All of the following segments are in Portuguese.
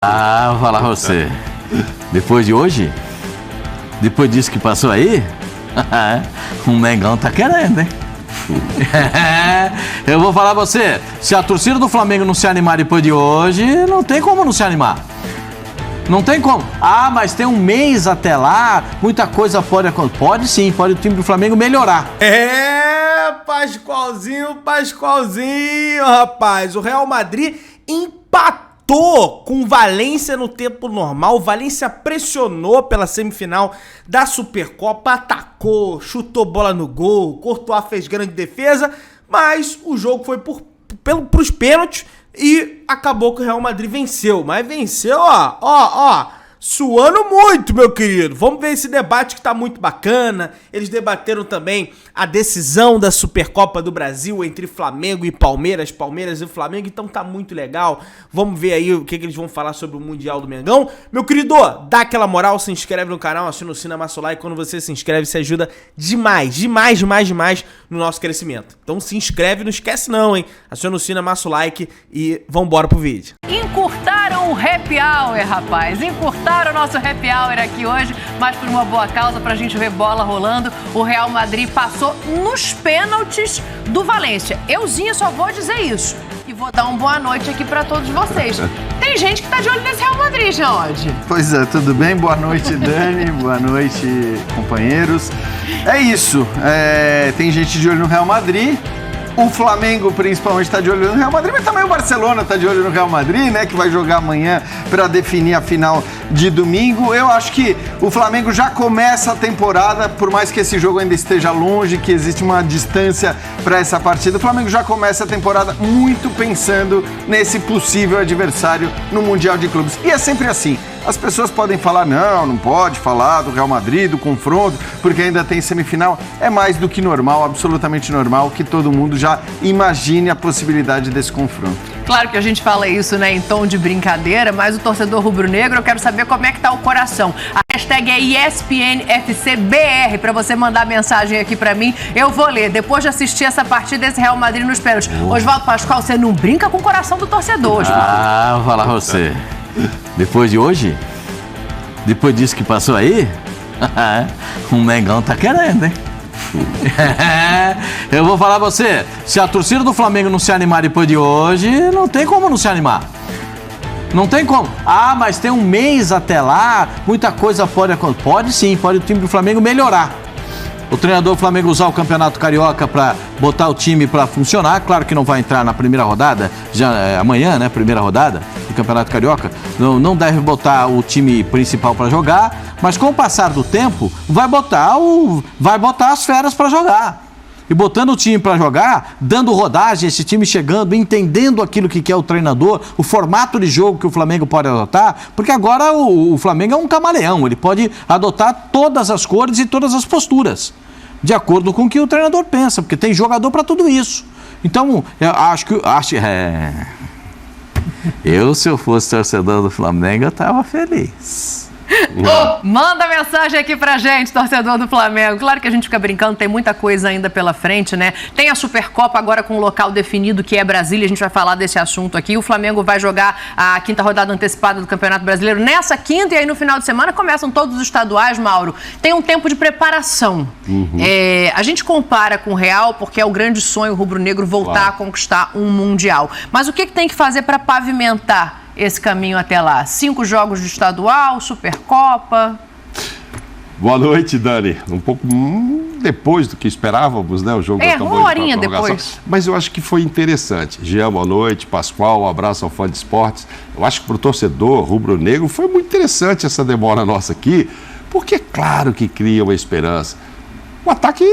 Ah, vou falar pra você. Depois de hoje, depois disso que passou aí, o Mengão tá querendo, hein? Eu vou falar pra você, se a torcida do Flamengo não se animar depois de hoje, não tem como não se animar. Não tem como. Ah, mas tem um mês até lá, muita coisa pode acontecer. Pode sim, pode o time do Flamengo melhorar. Pascoalzinho, rapaz. O Real Madrid empatou com o Valência no tempo normal. O Valência pressionou pela semifinal da Supercopa, atacou, chutou bola no gol, Courtois fez grande defesa, mas o jogo foi pros pênaltis e acabou que o Real Madrid venceu. Mas venceu, suando muito, meu querido. Vamos ver esse debate que tá muito bacana. Eles debateram também a decisão da Supercopa do Brasil entre Flamengo e Palmeiras e Flamengo, então tá muito legal. Vamos ver aí o que eles vão falar sobre o Mundial do Mengão. Meu querido, dá aquela moral, se inscreve no canal, assina o sino, amassa o like. Quando você se inscreve, você ajuda demais no nosso crescimento. Então se inscreve, não esquece não, hein? Assina o sino, amassa o like e vambora pro vídeo. Encurtaram o happy hour, rapaz. Encurtaram o nosso happy hour aqui hoje, mas por uma boa causa, pra gente ver bola rolando. O Real Madrid passou nos pênaltis do Valência. Euzinha, só vou dizer isso. E vou dar uma boa noite aqui pra todos vocês. Tem gente que tá de olho nesse Real Madrid, George. Pois é, tudo bem? Boa noite, Dani. Boa noite, companheiros. É isso. Tem gente de olho no Real Madrid. O Flamengo, principalmente, está de olho no Real Madrid, mas também o Barcelona está de olho no Real Madrid, né? Que vai jogar amanhã para definir a final de domingo. Eu acho que o Flamengo já começa a temporada, por mais que esse jogo ainda esteja longe, que existe uma distância para essa partida. O Flamengo já começa a temporada muito pensando nesse possível adversário no Mundial de Clubes. E é sempre assim. As pessoas podem falar, não pode falar do Real Madrid, do confronto, porque ainda tem semifinal. É mais do que normal, absolutamente normal, que todo mundo já imagine a possibilidade desse confronto. Claro que a gente fala isso, né, em tom de brincadeira, mas o torcedor rubro-negro, eu quero saber como é que tá o coração. A hashtag é ESPNFCBR, pra você mandar mensagem aqui pra mim, eu vou ler. Depois de assistir essa partida desse Real Madrid nos pênaltis. Oswaldo Pascoal, você não brinca com o coração do torcedor, Oswaldo. Ah, vou falar pra você. Depois de hoje, depois disso que passou aí, o Mengão tá querendo, hein? Eu vou falar pra você, se a torcida do Flamengo não se animar depois de hoje, não tem como não se animar. Não tem como. Ah, mas tem um mês até lá, muita coisa pode acontecer. Pode sim, pode o time do Flamengo melhorar. O treinador do Flamengo usar o Campeonato Carioca para botar o time para funcionar. Claro que não vai entrar na primeira rodada, já amanhã, né? Primeira rodada do Campeonato Carioca. Não deve botar o time principal para jogar, mas com o passar do tempo, vai botar as feras para jogar. E botando o time para jogar, dando rodagem, esse time chegando, entendendo aquilo que quer o treinador, o formato de jogo que o Flamengo pode adotar, porque agora o Flamengo é um camaleão, ele pode adotar todas as cores e todas as posturas, de acordo com o que o treinador pensa, porque tem jogador para tudo isso. Então, se eu fosse torcedor do Flamengo, eu estava feliz. Manda mensagem aqui pra gente, torcedor do Flamengo. Claro que a gente fica brincando, tem muita coisa ainda pela frente, né? Tem a Supercopa agora com o local definido, que é Brasília. A gente vai falar desse assunto aqui. O Flamengo vai jogar a quinta rodada antecipada do Campeonato Brasileiro nessa quinta, e aí no final de semana começam todos os estaduais, Mauro. Tem um tempo de preparação. A gente compara com o Real, porque é o grande sonho rubro-negro voltar a conquistar um Mundial. Mas o que tem que fazer para pavimentar esse caminho até lá? 5 jogos de estadual, Supercopa. Boa noite, Dani. Um pouco depois do que esperávamos, né? O jogo acabou uma horinha depois. Mas eu acho que foi interessante. Jean, boa noite. Pascoal, um abraço ao fã de esportes. Eu acho que para o torcedor rubro-negro foi muito interessante essa demora nossa aqui, porque é claro que cria uma esperança. O ataque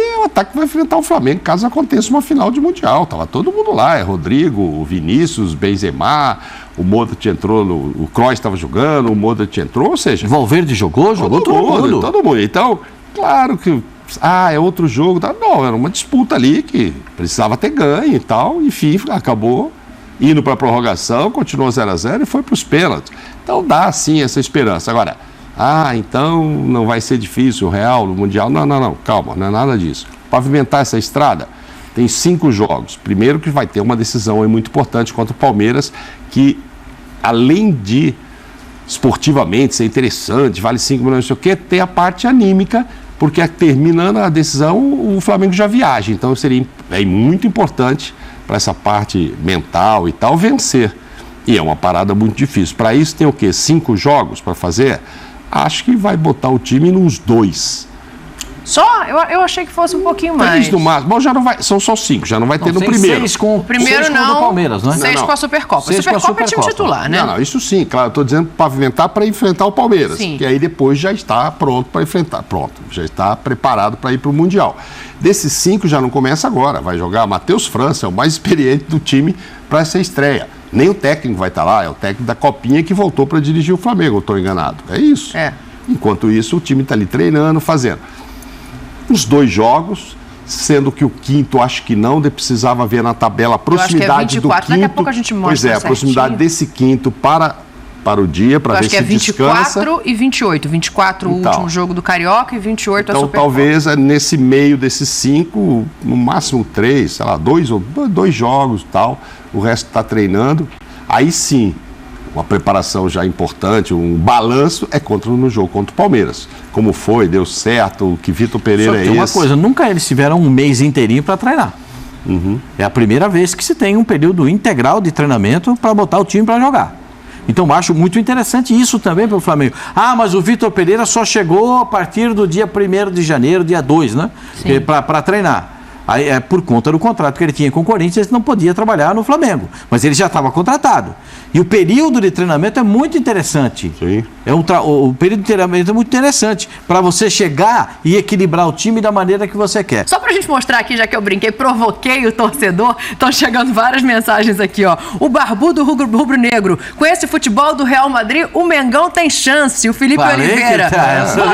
vai enfrentar o Flamengo caso aconteça uma final de Mundial. Tava todo mundo lá, é Rodrigo, o Vinícius, Benzema, o Modric entrou, o Kroos estava jogando, o Modric entrou, ou seja... Valverde jogou todo mundo. Todo mundo. Então, claro que... é outro jogo. Não, era uma disputa ali que precisava ter ganho e tal. Enfim, acabou indo para a prorrogação, continuou 0-0 e foi para os pênaltis. Então dá, sim, essa esperança. Agora... então não vai ser difícil o Real no Mundial. Não, calma, não é nada disso. Pavimentar essa estrada, tem 5 jogos. Primeiro que vai ter uma decisão aí muito importante contra o Palmeiras, que além de esportivamente ser interessante, vale 5 milhões, não sei o quê, tem a parte anímica, porque terminando a decisão, o Flamengo já viaja. Então é muito importante para essa parte mental e tal vencer. E é uma parada muito difícil. Para isso tem o quê? 5 jogos para fazer? Acho que vai botar o time nos 2. Só? Eu achei que fosse um pouquinho mais. 3 no máximo. Bom, já não vai, são só 5, já não vai ter no primeiro. 6 com o primeiro 6 com não, o do Palmeiras, né? 6 com a Supercopa. A Supercopa é time titular, né? Não, isso sim, claro, eu estou dizendo pavimentar para enfrentar o Palmeiras. Sim. Que aí depois já está pronto para enfrentar. Pronto, já está preparado para ir para o Mundial. Desses 5 já não começa agora. Vai jogar Matheus França, é o mais experiente do time para essa estreia. Nem o técnico vai estar lá, é o técnico da Copinha que voltou para dirigir o Flamengo, eu estou enganado. É isso. É. Enquanto isso, o time está ali treinando, fazendo. Os 2 jogos, sendo que o quinto acho que não, precisava ver na tabela a proximidade do quinto. Daqui a pouco a gente mostra. Pois é, a proximidade desse quinto para o dia, para ver se descansa. Acho que é 24 e 28. 24 o último jogo do Carioca e 28 a Supercopa. Então talvez nesse meio desses 5, no máximo 3, sei lá, 2 jogos e tal, o resto está treinando. Aí sim, uma preparação já importante, um balanço no jogo contra o Palmeiras. Como foi, deu certo, o que Vitor Pereira Só que tem uma coisa, nunca eles tiveram um mês inteirinho para treinar. É a primeira vez que se tem um período integral de treinamento para botar o time para jogar. Então acho muito interessante isso também para o Flamengo. Ah, mas o Vitor Pereira só chegou a partir do dia 1º de janeiro, dia 2, né? Para treinar. Aí, por conta do contrato que ele tinha com o Corinthians, ele não podia trabalhar no Flamengo. Mas ele já estava contratado. E o período de treinamento é muito interessante. Sim. O período de treinamento é muito interessante para você chegar e equilibrar o time da maneira que você quer. Só pra gente mostrar aqui, já que eu brinquei, provoquei o torcedor, estão chegando várias mensagens aqui, ó. O barbudo rubro-negro, com esse futebol do Real Madrid, o Mengão tem chance. O Felipe Oliveira.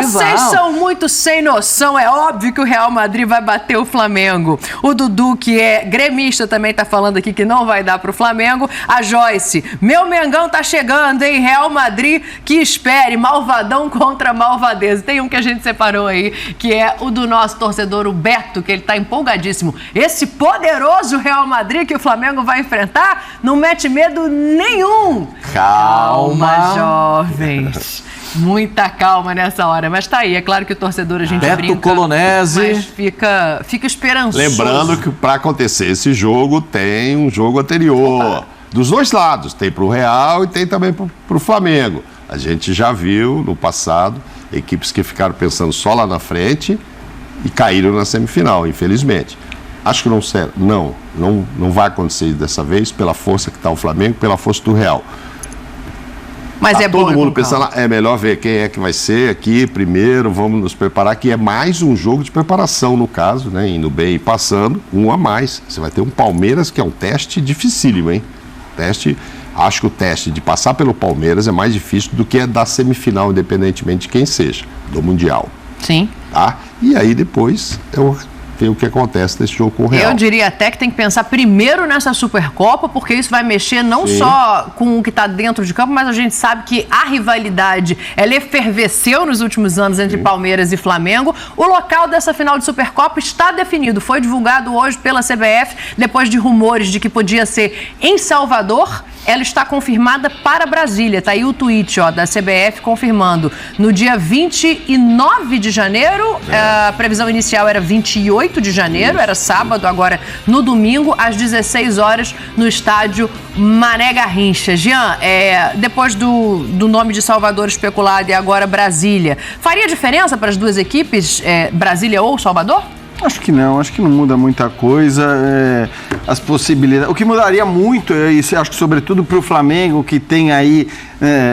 Vocês são muito sem noção, é óbvio que o Real Madrid vai bater o Flamengo. O Dudu, que é gremista, também tá falando aqui que não vai dar pro Flamengo. A Joyce, meu Mengão tá chegando, hein? Real Madrid, que espere, malvadão contra malvadeza. Tem um que a gente separou aí, que é o do nosso torcedor, o Beto, que ele tá empolgadíssimo. Esse poderoso Real Madrid que o Flamengo vai enfrentar não mete medo nenhum. Calma, jovens. Muita calma nessa hora, mas tá aí, é claro que o torcedor a gente Beto brinca, Colonese. mas fica esperançoso. Lembrando que para acontecer esse jogo tem um jogo anterior, dos 2 lados, tem para o Real e tem também para o Flamengo. A gente já viu no passado equipes que ficaram pensando só lá na frente e caíram na semifinal, infelizmente. Acho que não vai acontecer dessa vez pela força que está o Flamengo, pela força do Real. Mas tá é todo bom, mundo pensando, é melhor ver quem é que vai ser aqui primeiro, vamos nos preparar, que é mais um jogo de preparação no caso, né? Indo bem e passando, um a mais. Você vai ter um Palmeiras que é um teste dificílimo, hein? Acho que o teste de passar pelo Palmeiras é mais difícil do que a da semifinal, independentemente de quem seja, do Mundial. Sim. Tá? E aí depois tem o que acontece nesse jogo com o Real. Eu diria até que tem que pensar primeiro nessa Supercopa, porque isso vai mexer não só com o que está dentro de campo, mas a gente sabe que a rivalidade, ela efervesceu nos últimos anos entre Palmeiras e Flamengo. O local dessa final de Supercopa está definido, foi divulgado hoje pela CBF, depois de rumores de que podia ser em Salvador. Ela está confirmada para Brasília. Está aí o tweet da CBF confirmando. No dia 29 de janeiro, a previsão inicial era 28 de janeiro, era sábado, agora no domingo, às 16 horas, no estádio Mané Garrincha. Jean, depois do nome de Salvador especulado e agora Brasília, faria diferença para as duas equipes, Brasília ou Salvador? Acho que não muda muita coisa, as possibilidades, o que mudaria muito, isso acho que sobretudo para o Flamengo, que tem aí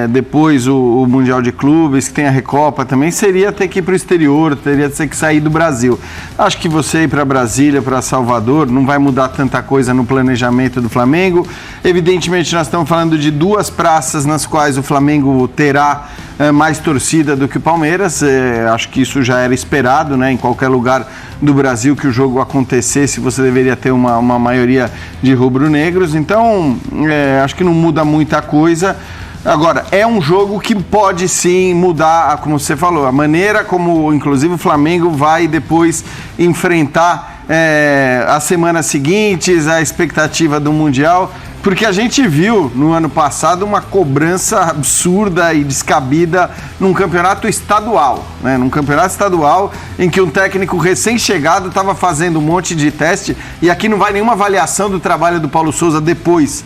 depois o Mundial de Clubes, que tem a Recopa também, seria ter que ir para o exterior, teria que sair do Brasil. Acho que você ir para Brasília, para Salvador, não vai mudar tanta coisa no planejamento do Flamengo. Evidentemente nós estamos falando de 2 praças nas quais o Flamengo terá mais torcida do que o Palmeiras, acho que isso já era esperado, né? Em qualquer lugar do Brasil que o jogo acontecesse, você deveria ter uma maioria de rubro-negros, então acho que não muda muita coisa. Agora, é um jogo que pode sim mudar, como você falou, a maneira como inclusive o Flamengo vai depois enfrentar as semanas seguintes, a expectativa do Mundial. Porque a gente viu no ano passado uma cobrança absurda e descabida num campeonato estadual, né? Num campeonato estadual em que um técnico recém-chegado estava fazendo um monte de teste, e aqui não vai nenhuma avaliação do trabalho do Paulo Souza depois,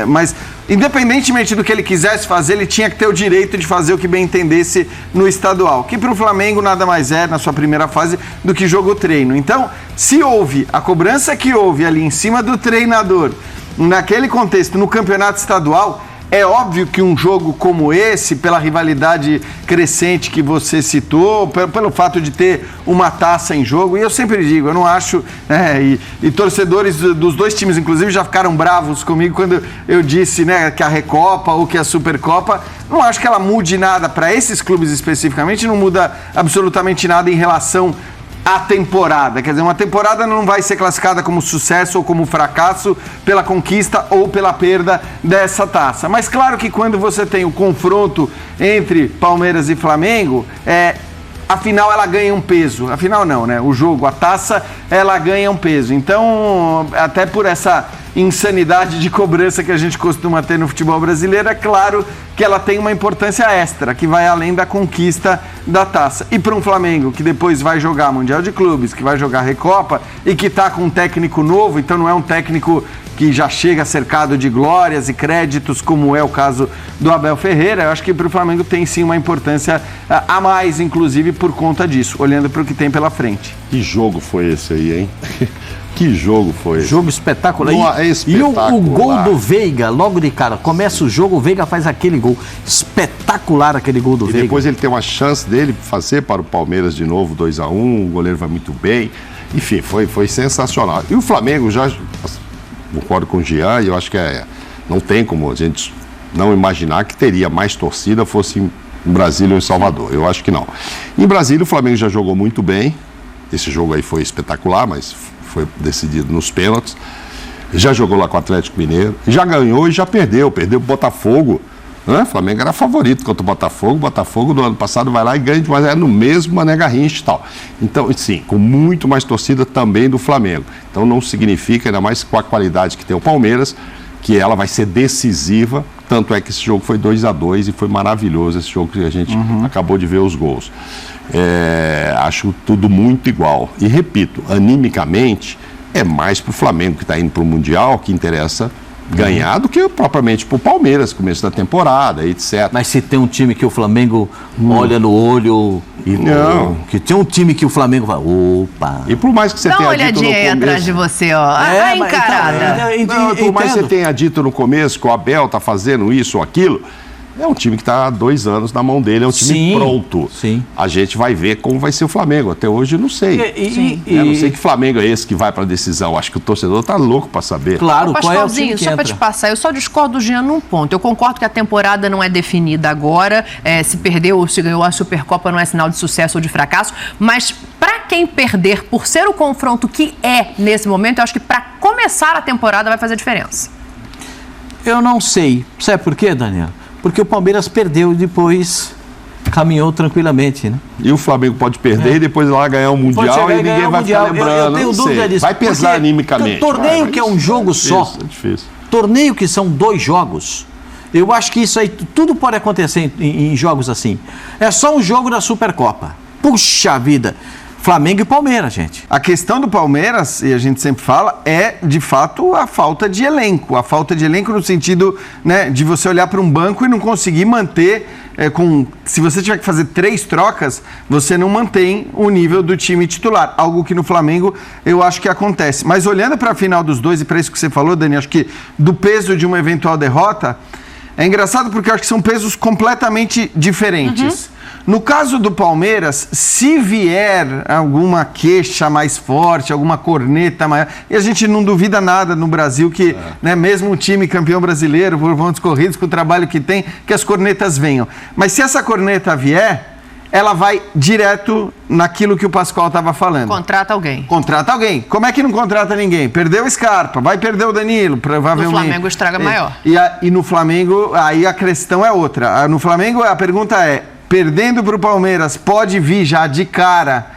mas independentemente do que ele quisesse fazer, ele tinha que ter o direito de fazer o que bem entendesse no estadual, que para o Flamengo nada mais é, na sua primeira fase, do que jogo-treino. Então, se houve a cobrança que houve ali em cima do treinador, naquele contexto, no campeonato estadual, é óbvio que um jogo como esse, pela rivalidade crescente que você citou, pelo fato de ter uma taça em jogo, e eu sempre digo, eu não acho, e torcedores dos dois times, inclusive, já ficaram bravos comigo quando eu disse, né, que a Recopa ou que a Supercopa, não acho que ela mude nada para esses clubes especificamente, não muda absolutamente nada em relação a temporada, quer dizer, uma temporada não vai ser classificada como sucesso ou como fracasso pela conquista ou pela perda dessa taça. Mas claro que quando você tem o confronto entre Palmeiras e Flamengo, afinal ela ganha um peso. Afinal não, né? O jogo, a taça, ela ganha um peso. Então, até por essa insanidade de cobrança que a gente costuma ter no futebol brasileiro, é claro que ela tem uma importância extra, que vai além da conquista da taça. E para um Flamengo que depois vai jogar Mundial de Clubes, que vai jogar Recopa e que está com um técnico novo, então não é um técnico que já chega cercado de glórias e créditos, como é o caso do Abel Ferreira, eu acho que para o Flamengo tem sim uma importância a mais, inclusive por conta disso, olhando para o que tem pela frente. Que jogo foi esse aí, hein? Que jogo foi esse? Jogo espetacular. É espetacular. E o gol do Veiga, logo de cara, começa o jogo, o Veiga faz aquele gol. Espetacular aquele gol do Veiga. E depois ele tem uma chance dele fazer para o Palmeiras de novo 2-1, o goleiro vai muito bem. Enfim, foi sensacional. E o Flamengo, já concordo com o Jean, e eu acho que não tem como a gente não imaginar que teria mais torcida fosse em Brasília ou em Salvador. Eu acho que não. Em Brasília o Flamengo já jogou muito bem. Esse jogo aí foi espetacular, mas foi decidido nos pênaltis. Já jogou lá com o Atlético Mineiro, já ganhou e já perdeu o Botafogo, né? O Flamengo era favorito contra o Botafogo do ano passado vai lá e ganha, mas é no mesmo Mané Garrincha e tal. Então, sim, com muito mais torcida também do Flamengo. Então não significa, ainda mais com a qualidade que tem o Palmeiras, que ela vai ser decisiva, tanto é que esse jogo foi 2-2 e foi maravilhoso esse jogo que a gente acabou de ver os gols. Acho tudo muito igual. E repito, animicamente, é mais pro Flamengo que está indo pro Mundial, que interessa ganhar, do que propriamente pro Palmeiras, começo da temporada, etc. Mas se tem um time que o Flamengo olha no olho e não. Que tem um time que o Flamengo vai, opa. E por mais que você Dá uma tenha dito no olhadinha aí começo, atrás de você, ó. A encarada. não, por mais que você tenha dito no começo que o Abel tá fazendo isso ou aquilo, é um time que está há 2 anos na mão dele, é um time pronto. Sim. A gente vai ver como vai ser o Flamengo. Até hoje eu não sei. Não sei que Flamengo é esse que vai para a decisão. Acho que o torcedor está louco para saber. Claro, qual é o time que só para entra? te passar, eu só discordo do Jean num ponto. Eu concordo que a temporada não é definida agora. Se perdeu ou se ganhou a Supercopa não é sinal de sucesso ou de fracasso. Mas para quem perder, por ser o confronto que é nesse momento, eu acho que para começar a temporada vai fazer diferença. Eu não sei. Sabe por quê, Daniel? Porque o Palmeiras perdeu e depois caminhou tranquilamente, né? E o Flamengo pode perder e depois lá ganhar o Mundial e ninguém vai ficar lembrando. Eu tenho dúvida disso. Vai pesar animicamente. Torneio que é um jogo só. É difícil. Torneio que são 2 jogos. Eu acho que isso aí, tudo pode acontecer em jogos assim. É só um jogo da Supercopa. Puxa vida. Flamengo e Palmeiras, gente. A questão do Palmeiras, e a gente sempre fala, é de fato a falta de elenco. A falta de elenco no sentido, né, de você olhar para um banco e não conseguir manter, se você tiver que fazer 3 trocas, você não mantém o nível do time titular. Algo que no Flamengo eu acho que acontece. Mas olhando para a final dos dois, e para isso que você falou, Dani, acho que do peso de uma eventual derrota, é engraçado porque eu acho que são pesos completamente diferentes. No caso do Palmeiras, se vier alguma queixa mais forte, alguma corneta maior, e a gente não duvida nada no Brasil que, né, mesmo um time campeão brasileiro, por pontos corridos, com o trabalho que tem, que as cornetas venham. Mas se essa corneta vier, ela vai direto naquilo que o Pascoal estava falando. Contrata alguém. Contrata alguém. Como é que não contrata ninguém? Perdeu o Scarpa, vai perder o Danilo, provavelmente. No Flamengo estraga maior. E no Flamengo, aí a questão é outra. No Flamengo, a pergunta é, perdendo para o Palmeiras, pode vir já de cara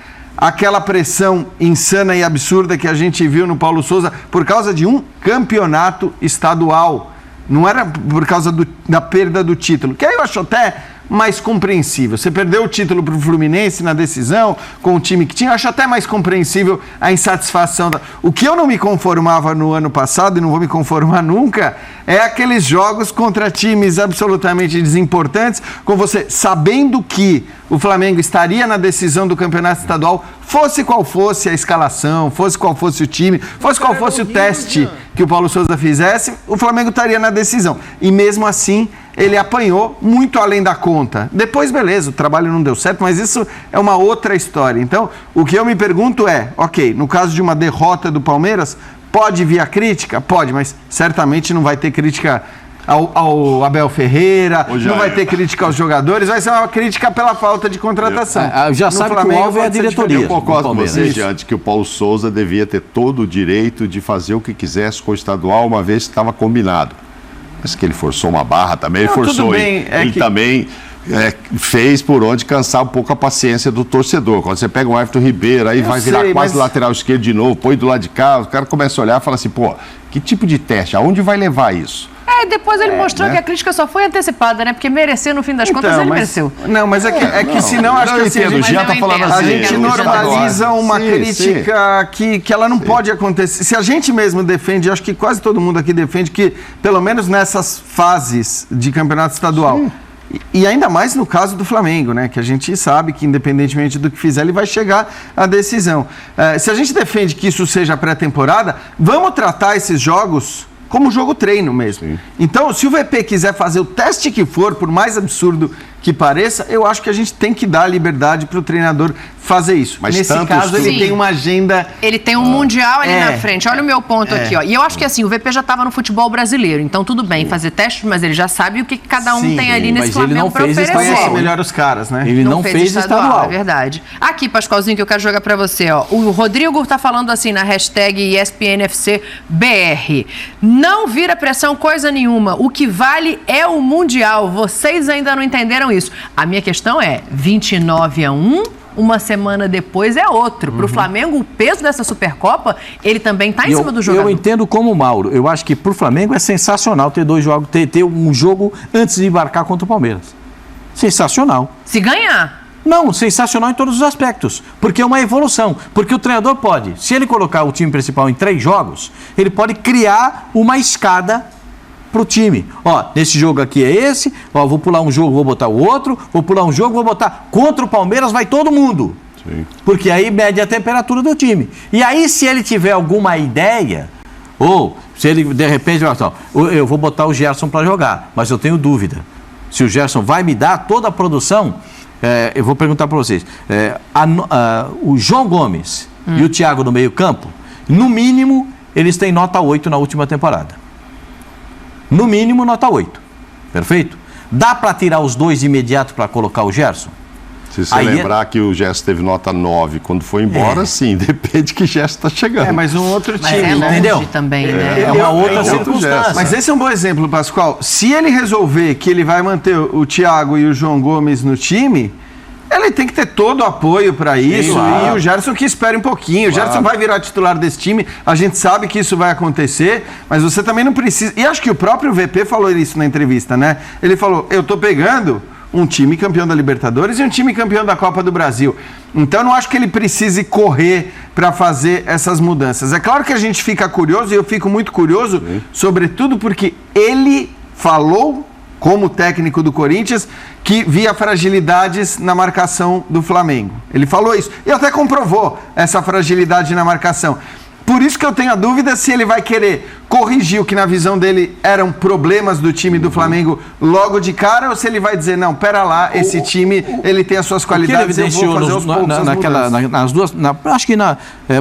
aquela pressão insana e absurda que a gente viu no Paulo Souza por causa de um campeonato estadual. Não era por causa da perda do título, que aí eu acho até mais compreensível. Você perdeu o título para o Fluminense na decisão, com o time que tinha, eu acho até mais compreensível a insatisfação. O que eu não me conformava no ano passado, e não vou me conformar nunca, é aqueles jogos contra times absolutamente desimportantes, com você sabendo que o Flamengo estaria na decisão do campeonato estadual, fosse qual fosse a escalação, fosse qual fosse o time, fosse qual fosse o teste que o Paulo Souza fizesse, o Flamengo estaria na decisão. E mesmo assim, ele apanhou muito além da conta. Depois, beleza, o trabalho não deu certo, mas isso é uma outra história. Então, o que eu me pergunto é, ok, no caso de uma derrota do Palmeiras, pode vir a crítica? Pode, mas certamente não vai ter crítica ao Abel Ferreira, não vai ter crítica aos jogadores, vai ser uma crítica pela falta de contratação. Já sabe que o alvo é a diretoria. Eu concordo com você, Diante, que o Paulo Souza devia ter todo o direito de fazer o que quisesse com o estadual, uma vez que estava combinado. Mas que ele forçou uma barra também, ele forçou. Ele também fez por onde cansar um pouco a paciência do torcedor. Quando você pega o Everton Ribeiro, aí vai virar quase lateral esquerdo de novo, põe do lado de cá, o cara começa a olhar e fala assim, pô, que tipo de teste? Aonde vai levar isso? Depois ele mostrou que a crítica só foi antecipada, né? Porque merecer, no fim das contas, ele mereceu. Não, mas é que senão acho que assim, a gente normaliza uma crítica que ela não pode acontecer. Se a gente mesmo defende, acho que quase todo mundo aqui defende que, pelo menos nessas fases de campeonato estadual, e ainda mais no caso do Flamengo, né? Que a gente sabe que, independentemente do que fizer, ele vai chegar à decisão. Se a gente defende que isso seja pré-temporada, vamos tratar esses jogos como jogo treino mesmo. Sim. Então, se o VP quiser fazer o teste que for, por mais absurdo que pareça, eu acho que a gente tem que dar liberdade para o treinador fazer isso. Mas nesse caso, ele tem uma agenda... Ele tem um mundial ali na frente. Olha o meu ponto aqui, ó. E eu acho que assim, o VP já estava no futebol brasileiro, então tudo bem fazer testes, mas ele já sabe o que cada um tem ali nesse Flamengo para oferecer. Mas ele conhece melhor os caras, né? Ele não fez estadual. É verdade. Aqui, Pascoalzinho, que eu quero jogar para você, ó. O Rodrigo tá falando assim na hashtag ESPNFCBR. Não vira pressão coisa nenhuma. O que vale é o mundial. Vocês ainda não entenderam isso. A minha questão é 29-1, uma semana depois é outro. Para o Flamengo, o peso dessa Supercopa, ele também está em cima do jogador. Eu entendo como o Mauro. Eu acho que para o Flamengo é sensacional ter dois jogos, ter um jogo antes de embarcar contra o Palmeiras. Sensacional. Se ganhar. Não, sensacional em todos os aspectos, porque é uma evolução, porque o treinador pode, se ele colocar o time principal em 3 jogos, ele pode criar uma escada pro time. Ó, nesse jogo aqui é esse, ó, vou pular um jogo, vou botar o outro, vou pular um jogo, vou botar contra o Palmeiras, vai todo mundo. Sim. Porque aí mede a temperatura do time. E aí, se ele tiver alguma ideia, ou se ele de repente, eu vou botar o Gerson para jogar, mas eu tenho dúvida. Se o Gerson vai me dar toda a produção, eu vou perguntar para vocês. O João Gomes e o Thiago no meio-campo, no mínimo, eles têm nota 8 na última temporada. No mínimo, nota 8. Perfeito? Dá para tirar os dois de imediato para colocar o Gerson? Se você lembrar que o Gerson teve nota 9 quando foi embora, sim, depende que Gerson está chegando. Mas um outro time, mas entendeu? Também, né? É uma outra circunstância. Mas esse é um bom exemplo, Pascoal. Se ele resolver que ele vai manter o Thiago e o João Gomes no time, ele tem que ter todo o apoio para isso. Claro. E o Gerson que espere um pouquinho. Claro. O Gerson vai virar titular desse time. A gente sabe que isso vai acontecer, mas você também não precisa... E acho que o próprio VP falou isso na entrevista, né? Ele falou, eu tô pegando um time campeão da Libertadores e um time campeão da Copa do Brasil. Então, não acho que ele precise correr para fazer essas mudanças. É claro que a gente fica curioso, e eu fico muito curioso, sobretudo porque ele falou, como técnico do Corinthians, que via fragilidades na marcação do Flamengo. Ele falou isso e até comprovou essa fragilidade na marcação. Por isso que eu tenho a dúvida se ele vai querer corrigir o que na visão dele eram problemas do time do Flamengo logo de cara, ou se ele vai dizer, não, pera lá, esse time, ele tem as suas qualidades, eu vou fazer aos poucos nas duas, acho que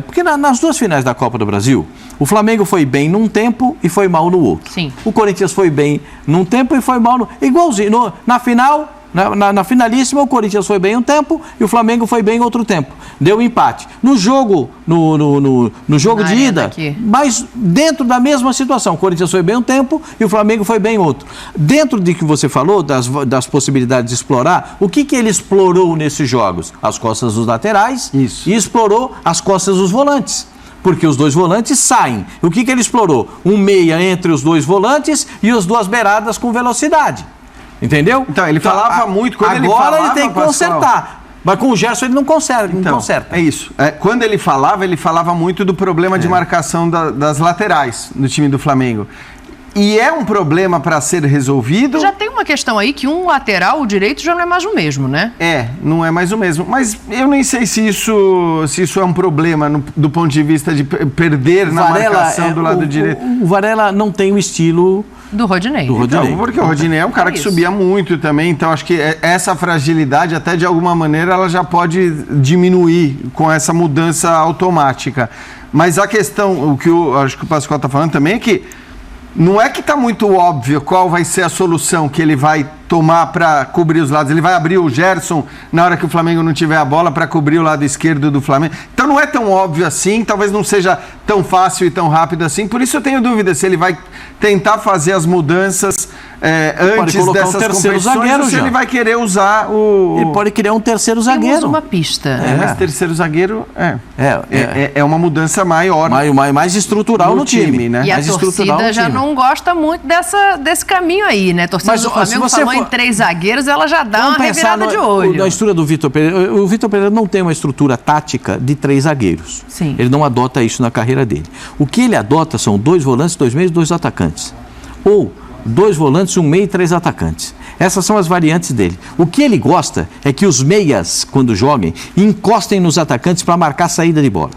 porque nas duas finais da Copa do Brasil, o Flamengo foi bem num tempo e foi mal no outro. Sim. O Corinthians foi bem num tempo e foi mal no... Igualzinho, na final, Na finalíssima, o Corinthians foi bem um tempo e o Flamengo foi bem outro tempo. Deu empate. No jogo, no jogo de ida, aqui. mas dentro da mesma situação, o Corinthians foi bem um tempo e o Flamengo foi bem outro. Dentro de que você falou, das possibilidades de explorar, o que ele explorou nesses jogos? As costas dos laterais. Isso. E explorou as costas dos volantes. Porque os dois volantes saem. O que ele explorou? Um meia entre os dois volantes e as duas beiradas com velocidade. Entendeu? Então, ele falava muito. Quando agora ele tem que Pascoal, consertar. Mas com o Gerson ele não conserta. Então, é isso. Quando ele falava muito do problema de marcação das laterais no time do Flamengo. E é um problema para ser resolvido. Já tem uma questão aí que um lateral, o direito, já não é mais o mesmo, né? Não é mais o mesmo. Mas eu nem sei se isso é um problema do ponto de vista de perder na marcação do lado direito. O Varela não tem o estilo do Rodinei. Então, porque o Rodinei é um cara que subia muito também, então acho que essa fragilidade, até de alguma maneira, ela já pode diminuir com essa mudança automática. Mas a questão, acho que o Pascoal está falando também é que não é que está muito óbvio qual vai ser a solução que ele vai tomar para cobrir os lados. Ele vai abrir o Gerson na hora que o Flamengo não tiver a bola para cobrir o lado esquerdo do Flamengo. Então não é tão óbvio assim, talvez não seja tão fácil e tão rápido assim. Por isso eu tenho dúvida se ele vai tentar fazer as mudanças antes dessas competições zagueiro, ou se ele vai querer usar Ele pode criar um terceiro zagueiro. Temos uma pista. Mas terceiro zagueiro é uma mudança maior. Mais estrutural no time, né? E mais a torcida já não gosta muito desse caminho aí, né? A torcida do Flamengo falou em 3 zagueiros, ela já dá uma revirada de olho. Na estrutura do Vitor Pereira, o Vitor Pereira não tem uma estrutura tática de 3 zagueiros. Sim. Ele não adota isso na carreira dele. O que ele adota são 2 volantes, 2 meios e 2 atacantes. Ou 2 volantes, 1 meio e 3 atacantes. Essas são as variantes dele. O que ele gosta é que os meias, quando joguem, encostem nos atacantes para marcar a saída de bola.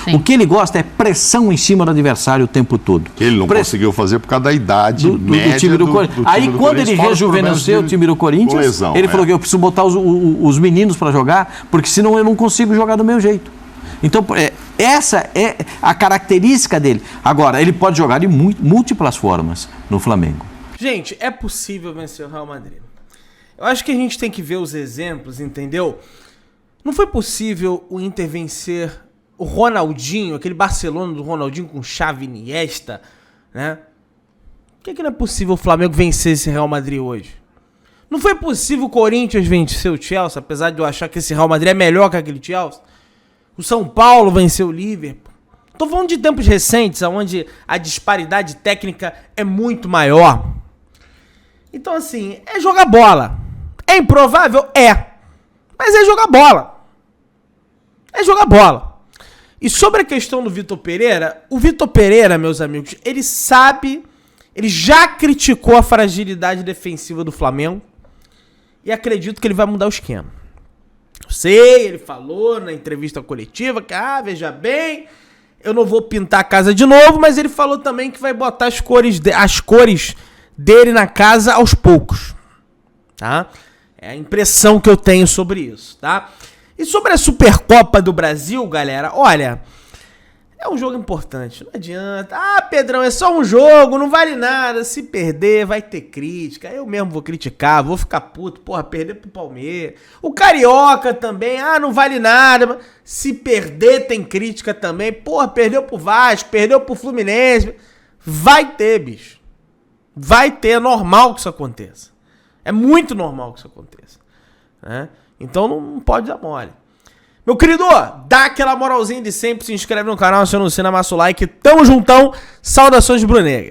Sim. O que ele gosta é pressão em cima do adversário o tempo todo. Que ele não conseguiu fazer por causa da idade média do time do Corinthians. Aí quando ele rejuvenesceu o time do Corinthians, ele falou que eu preciso botar os meninos para jogar, porque senão eu não consigo jogar do meu jeito. Então, essa é a característica dele. Agora, ele pode jogar de múltiplas formas no Flamengo. Gente, é possível vencer o Real Madrid. Eu acho que a gente tem que ver os exemplos, entendeu? Não foi possível o Inter vencer o Ronaldinho, aquele Barcelona do Ronaldinho com Xavi, Iniesta, né? Por que não é possível o Flamengo vencer esse Real Madrid hoje? Não foi possível o Corinthians vencer o Chelsea, apesar de eu achar que esse Real Madrid é melhor que aquele Chelsea. O São Paulo venceu o Liverpool. Tô falando de tempos recentes, onde a disparidade técnica é muito maior. Então, assim, é jogar bola. É improvável? É. Mas é jogar bola. É jogar bola. E sobre a questão do Vitor Pereira, o Vitor Pereira, meus amigos, ele sabe, ele já criticou a fragilidade defensiva do Flamengo e acredito que ele vai mudar o esquema. Eu sei, ele falou na entrevista coletiva que, veja bem, eu não vou pintar a casa de novo, mas ele falou também que vai botar as cores dele na casa aos poucos, tá? É a impressão que eu tenho sobre isso, tá? E sobre a Supercopa do Brasil, galera, olha, é um jogo importante, não adianta. Pedrão, é só um jogo, não vale nada. Se perder, vai ter crítica. Eu mesmo vou criticar, vou ficar puto. Porra, perder pro Palmeiras. O Carioca também, não vale nada. Se perder, tem crítica também. Porra, perdeu pro Vasco, perdeu pro Fluminense. Vai ter, bicho. Vai ter, é normal que isso aconteça. É muito normal que isso aconteça, né? Então não pode dar mole. Meu querido, dá aquela moralzinha de sempre, se inscreve no canal, aciona o sino, amassa o like. Tamo juntão, saudações brunegras.